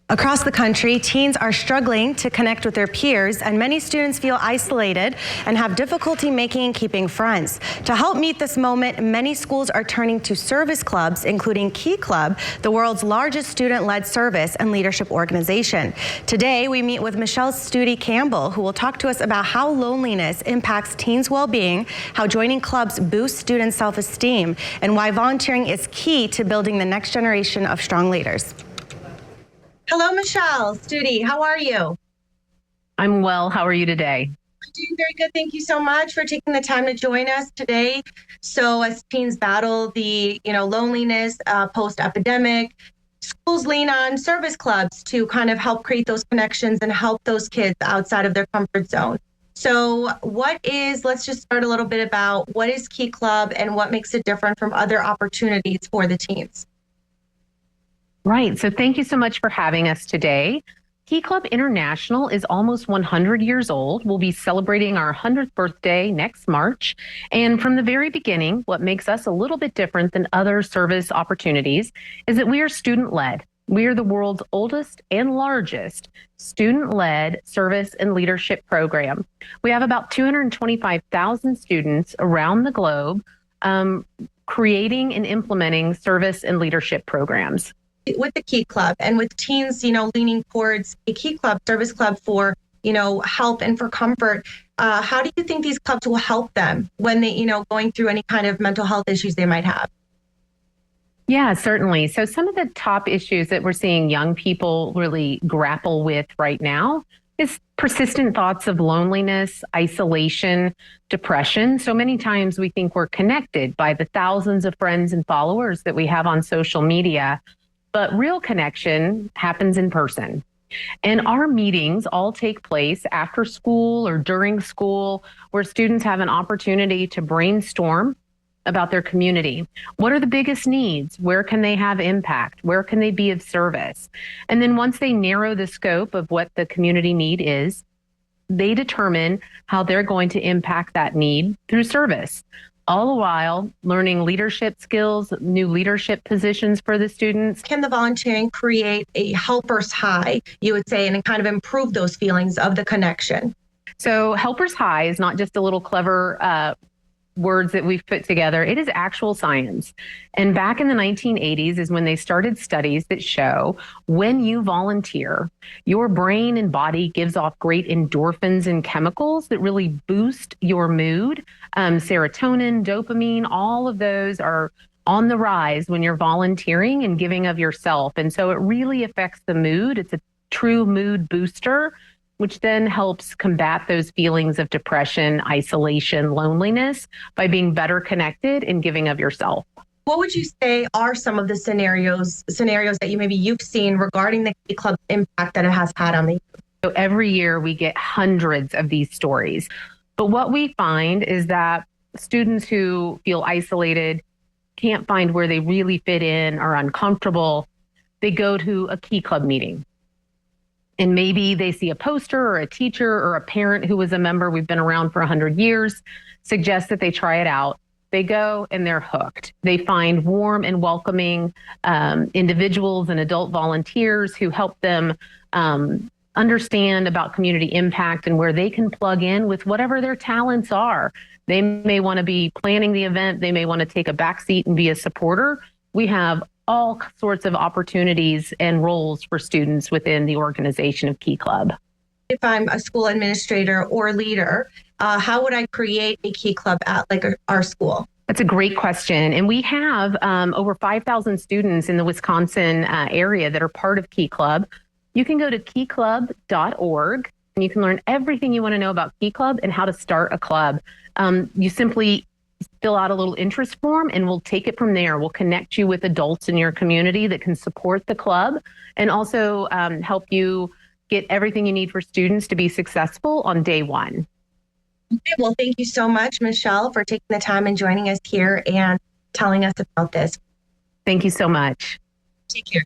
Across the country, teens are struggling to connect with their peers, and many students feel isolated and have difficulty making and keeping friends. To help meet this moment, many schools are turning to service clubs, including Key Club, the world's largest student-led service and leadership organization. Today, we meet with Michelle Study-Campbell, who will talk to us about how loneliness impacts teens' well-being, how joining clubs boosts students' self-esteem, and why volunteering is key to building the next generation of strong leaders. Hello, Michelle Studi. How are you? I'm well. How are you today? I'm doing very good. Thank you so much for taking the time to join us today. So as teens battle the loneliness post-epidemic, schools lean on service clubs to kind of help create those connections and help those kids outside of their comfort zone. So let's just start a little bit about what is Key Club and what makes it different from other opportunities for the teens? Right. So thank you so much for having us today. Key Club International is almost 100 years old. We'll be celebrating our 100th birthday next March. And from the very beginning, what makes us a little bit different than other service opportunities is that we are student-led. We are the world's oldest and largest student-led service and leadership program. We have about 225,000 students around the globe creating and implementing service and leadership programs. With the Key Club and with teens, leaning towards a Key Club, service club for, help and for comfort, how do you think these clubs will help them when they, going through any kind of mental health issues they might have? Yeah, certainly. So some of the top issues that we're seeing young people really grapple with right now is persistent thoughts of loneliness, isolation, depression. So many times we think we're connected by the thousands of friends and followers that we have on social media. But real connection happens in person. And our meetings all take place after school or during school, where students have an opportunity to brainstorm about their community. What are the biggest needs? Where can they have impact? Where can they be of service? And then once they narrow the scope of what the community need is, they determine how they're going to impact that need through service. All the while learning leadership skills, new leadership positions for the students. Can the volunteering create a helper's high, you would say, and kind of improve those feelings of the connection? So helper's high is not just a little clever words that we've put together. It is actual science. And back in the 1980s is when they started studies that show when you volunteer, your brain and body gives off great endorphins and chemicals that really boost your mood. Serotonin, dopamine, all of those are on the rise when you're volunteering and giving of yourself. And so it really affects the mood. It's a true mood booster, which then helps combat those feelings of depression, isolation, loneliness by being better connected and giving of yourself. What would you say are some of the scenarios that you've seen regarding the Key Club impact that it has had on the youth? So every year we get hundreds of these stories. But what we find is that students who feel isolated, can't find where they really fit in, are uncomfortable, they go to a Key Club meeting. And maybe they see a poster or a teacher or a parent who was a member, we've been around for 100 years, suggest that they try it out. They go and they're hooked. They find warm and welcoming individuals and adult volunteers who help them understand about community impact and where they can plug in with whatever their talents are. They may want to be planning the event. They may want to take a back seat and be a supporter. We have all sorts of opportunities and roles for students within the organization of Key Club. If I'm a school administrator or leader, how would I create a Key Club at our school? That's a great question. And we have over 5,000 students in the Wisconsin area that are part of Key Club. You can go to keyclub.org and you can learn everything you want to know about Key Club and how to start a club. You simply fill out a little interest form and we'll take it from there. We'll connect you with adults in your community that can support the club and also help you get everything you need for students to be successful on day one. Okay, well, thank you so much, Michelle, for taking the time and joining us here and telling us about this. Thank you so much. Take care.